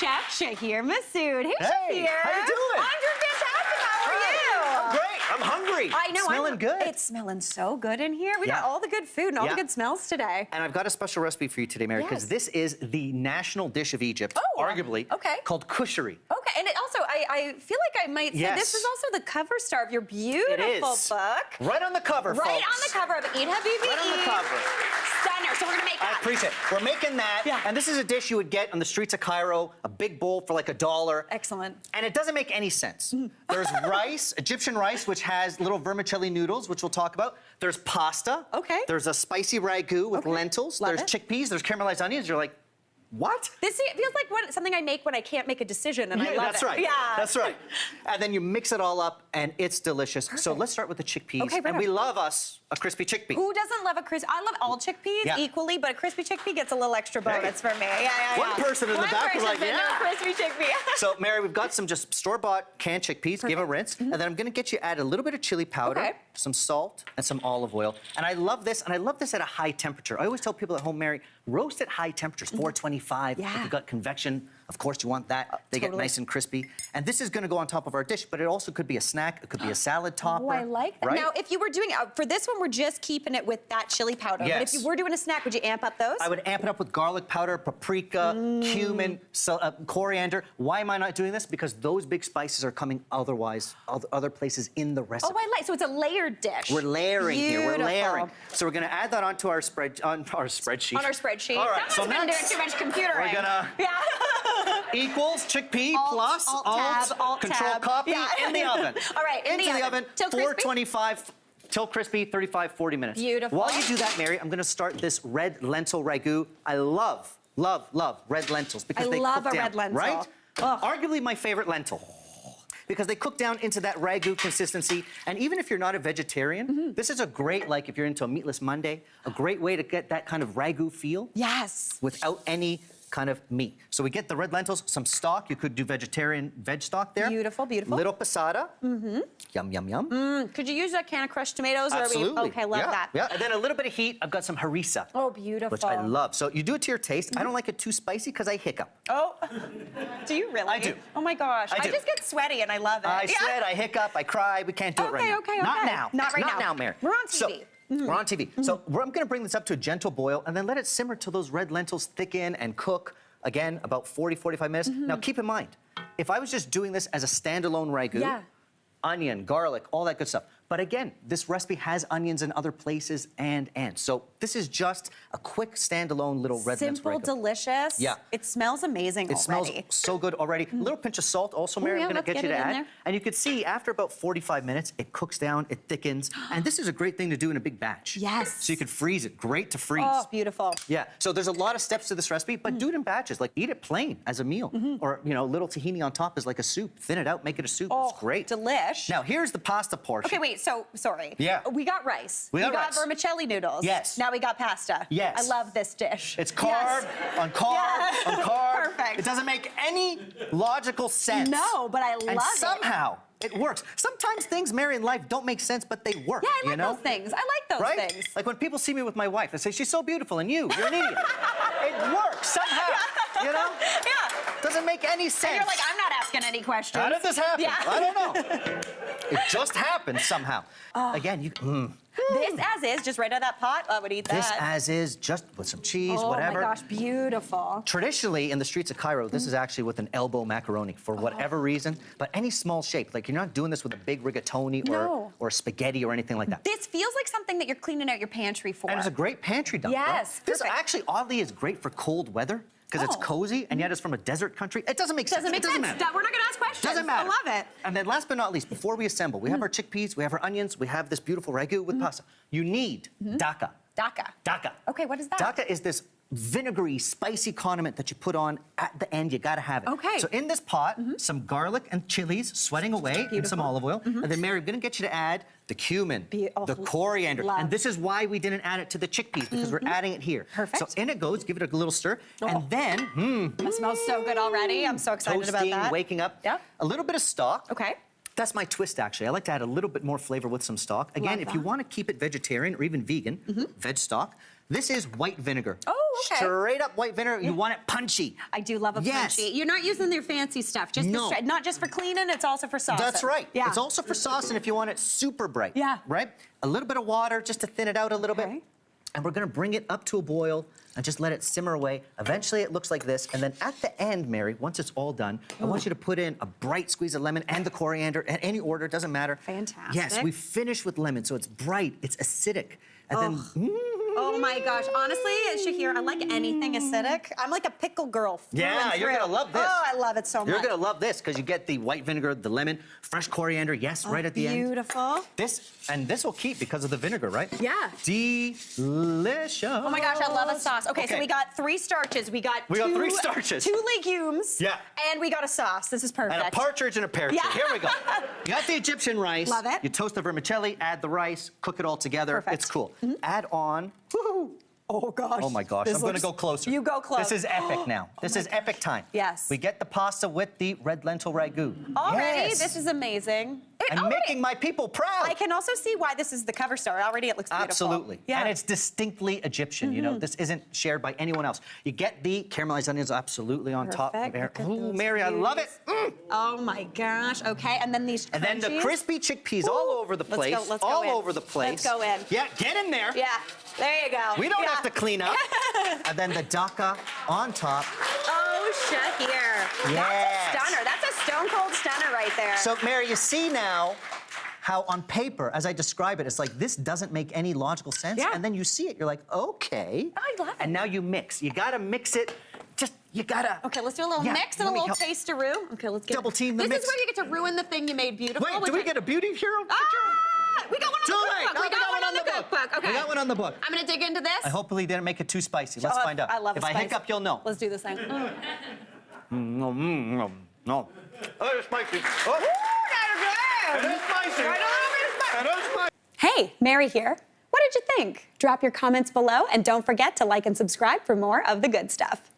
Chef Shahir Massoud. Hey, Shahir. How you doing? I'm doing fantastic. How are you? I'm great. I'm hungry. I know. Smelling good. It's smelling so good in here. We got all the good food and all the good smells today. And I've got a special recipe for you today, Mary, because this is the national dish of Egypt, arguably, called Koshary. Okay, and it also, I feel like I might say this is also the cover star of your beautiful book. Right on the cover, Right folks. on the cover of Eat Habibi. Right on the cover. Stunner. So we're gonna make that. I appreciate it. We're making that, and this is a dish you would get on the streets of Cairo, a big bowl for like $1. Excellent. And it doesn't make any sense. There's rice, Egyptian rice, which has little vermicelli noodles, which we'll talk about. There's pasta. Okay. There's a spicy ragu with lentils. Love there's it. chickpeas. There's caramelized onions. You're like, what? This feels like something I make when I can't make a decision, and I love that's it. right. Yeah, that's right. And then you mix it all up, and it's delicious. So let's start with the chickpeas. Okay, and we love us a crispy chickpea. Who doesn't love a crispy? I love all chickpeas equally, but a crispy chickpea gets a little extra bonus for me. One person in the back was like, crispy chickpea. So, Mary, we've got some just store-bought canned chickpeas. Give a rinse. And then I'm going to get you to add a little bit of chili powder, some salt, and some olive oil. And I love this, at a high temperature. I always tell people at home, Mary, roast at high temperatures, 425. If you've got convection, of course you want that. They get nice and crispy. And this is going to go on top of our dish, but it also could be a snack. It could be a salad topper. Oh, I like that. Right? Now, if you were doing, for this one, we're just keeping it with that chili powder. But if you were doing a snack, would you amp up those? I would amp it up with garlic powder, paprika, cumin, coriander. Why am I not doing this? Because those big spices are coming other places in the recipe. Oh, I like, so it's a layered dish. We're layering here, we're layering. So we're gonna add that onto our spreadsheet. On our spreadsheet. All right, Someone's been doing too much computering. We're gonna equals chickpea plus alt control tab. copy in the oven. All right, into the oven. Till 425 till crispy, 35, 40 minutes. Beautiful. While you do that, Mary, I'm gonna start this red lentil ragu. I love red lentils because they cook down. I love a red lentil. Right? Arguably my favorite lentil. Because they cook down into that ragu consistency. And even if you're not a vegetarian, this is a great, like if you're into a meatless Monday, a great way to get that kind of ragu feel. Yes. Without any kind of meat. So we get the red lentils, some stock. You could do vegetarian veg stock there. Beautiful, beautiful. Little passata. Yum, yum, yum. Could you use a can of crushed tomatoes? Absolutely. Okay, love that. Yeah, and then a little bit of heat. I've got some harissa. Oh, beautiful. Which I love. So you do it to your taste. I don't like it too spicy because I hiccup. Oh, do you really? I do. Oh my gosh. I do. I just get sweaty and I love it. I sweat, I hiccup, I cry. We can't do it right now. Okay. Not now. Not right now. Not now, Mary. We're on TV. We're on TV. So I'm going to bring this up to a gentle boil and then let it simmer till those red lentils thicken and cook. Again, about 40, 45 minutes. Now, keep in mind, if I was just doing this as a standalone ragu, onion, garlic, all that good stuff. But again, this recipe has onions in other places and. So this is just a quick standalone little red lentil ragu. Simple, delicious. Yeah. It smells amazing already. It smells so good already. A little pinch of salt also, Mary, I'm going to get you to add. And you can see after about 45 minutes, it cooks down, it thickens. And this is a great thing to do in a big batch. Yes. So you can freeze it. Great to freeze. Oh, beautiful. Yeah. So there's a lot of steps to this recipe, but do it in batches. Like eat it plain as a meal. Or, you know, a little tahini on top is like a soup. Thin it out, make it a soup. It's great. Delish. Now, here's the pasta portion. Okay, wait, so, sorry. Yeah. We got rice. We got rice. vermicelli noodles. Yes. Now we got pasta. Yes. I love this dish. It's carb on carb on carb. Perfect. It doesn't make any logical sense. No, but I love and somehow it works. Sometimes things, Mary, in life don't make sense, but they work. Yeah, I like those things. I like those things. Like when people see me with my wife, they say, she's so beautiful, and you're an idiot. It works somehow, you know? Yeah. Doesn't make any sense. And you're like, I'm not asking any questions. How did this happen? Yeah. I don't know. It just happened somehow. Again, you... This as is, just right out of that pot, I would eat that. This as is, just with some cheese, whatever. Oh my gosh, beautiful. Traditionally, in the streets of Cairo, this is actually with an elbow macaroni for whatever reason, but any small shape. Like, you're not doing this with a big rigatoni or spaghetti or anything like that. This feels like something that you're cleaning out your pantry for. And it's a great pantry dump. Yes, This actually, oddly, is great for cold weather because it's cozy, and yet it's from a desert country. It doesn't make sense. Doesn't make sense. Matter. We're not going to ask questions. Doesn't matter. I love it. And then last but not least, before we assemble, we have our chickpeas, we have our onions, we have this beautiful ragu with pasta. You need daka. Daka. Daka. Okay, what is that? Daka is this vinegary, spicy condiment that you put on at the end. You gotta have it. Okay. So in this pot, some garlic and chilies sweating away, and some olive oil. And then, Mary, I'm gonna get you to add the cumin, the coriander. And this is why we didn't add it to the chickpeas, because we're adding it here. Perfect. So in it goes, give it a little stir. And then, that smells so good already. I'm so excited about that. Waking up. Yeah. A little bit of stock. Okay. That's my twist, actually. I like to add a little bit more flavor with some stock. Again, if you want to keep it vegetarian or even vegan, veg stock, This is white vinegar. Oh, okay. Straight up white vinegar. You want it punchy. I do love a punchy. You're not using their fancy stuff. Just not just for cleaning, it's also for sauce. That's right. Yeah. It's also for sauce, and if you want it super bright. Yeah. Right? A little bit of water just to thin it out a little bit. And we're gonna bring it up to a boil and just let it simmer away. Eventually it looks like this. And then at the end, Mary, once it's all done, I want you to put in a bright squeeze of lemon and the coriander, in any order, doesn't matter. Fantastic. Yes, we finish with lemon, so it's bright, it's acidic. And then, oh my gosh, honestly, Shahir, I like anything acidic. I'm like a pickle girl. Yeah, you're gonna love this. Oh, I love it so much. You're gonna love this because you get the white vinegar, the lemon, fresh coriander, yes, right at the end. Beautiful. This will keep because of the vinegar, right? Yeah. Delicious. Oh my gosh, I love a sauce. Okay, so we got 3 starches. We got 3 starches. 2 legumes. Yeah. And we got a sauce. This is perfect. And a partridge and a pear tree. Yeah. Here we go. You got the Egyptian rice. Love it. You toast the vermicelli, add the rice, cook it all together. Perfect. It's cool. Add on. Oh gosh. Oh my gosh, I'm gonna go closer. You go close. This is epic now. This is epic time. Yes. We get the pasta with the red lentil ragu. Already, Yes. this is amazing. I'm making my people proud. I can also see why this is the cover star. Already it looks beautiful. Absolutely. Yeah. And it's distinctly Egyptian, you know. This isn't shared by anyone else. You get the caramelized onions absolutely on top. Perfect. Ooh, Mary, I love it. Oh my gosh. Okay, and then these crunchies. And then the crispy chickpeas all over the place. Let's go all in. over the place. Let's go in. Yeah, get in there. Yeah, there you go. We don't have to clean up. And then the daca on top. Oh, Shahir. Yes. That's a stunner. That's a stone cold stunner right there. So, Mary, you see now how on paper, as I describe it, it's like this doesn't make any logical sense. Yeah. And then you see it, you're like, okay. I love it. And now you mix. You gotta mix it. You gotta. Okay, let's do a little mix and a little taste-a-roo. Okay, let's get double team the This mix. is where you get to ruin the thing you made beautiful. Wait, do we get a beauty hero picture? We got one on the cookbook. We got one on the cookbook. Okay. We got one on the book. I'm gonna dig into this. I hopefully didn't make it too spicy. Let's find out. I love If the I spice. hiccup, you'll know. Let's do this thing. No. Oh, it's spicy. Oh, Ooh, it is spicy. Right on over. It is spicy. Hey, Mary here. What did you think? Drop your comments below and don't forget to like and subscribe for more of the good stuff.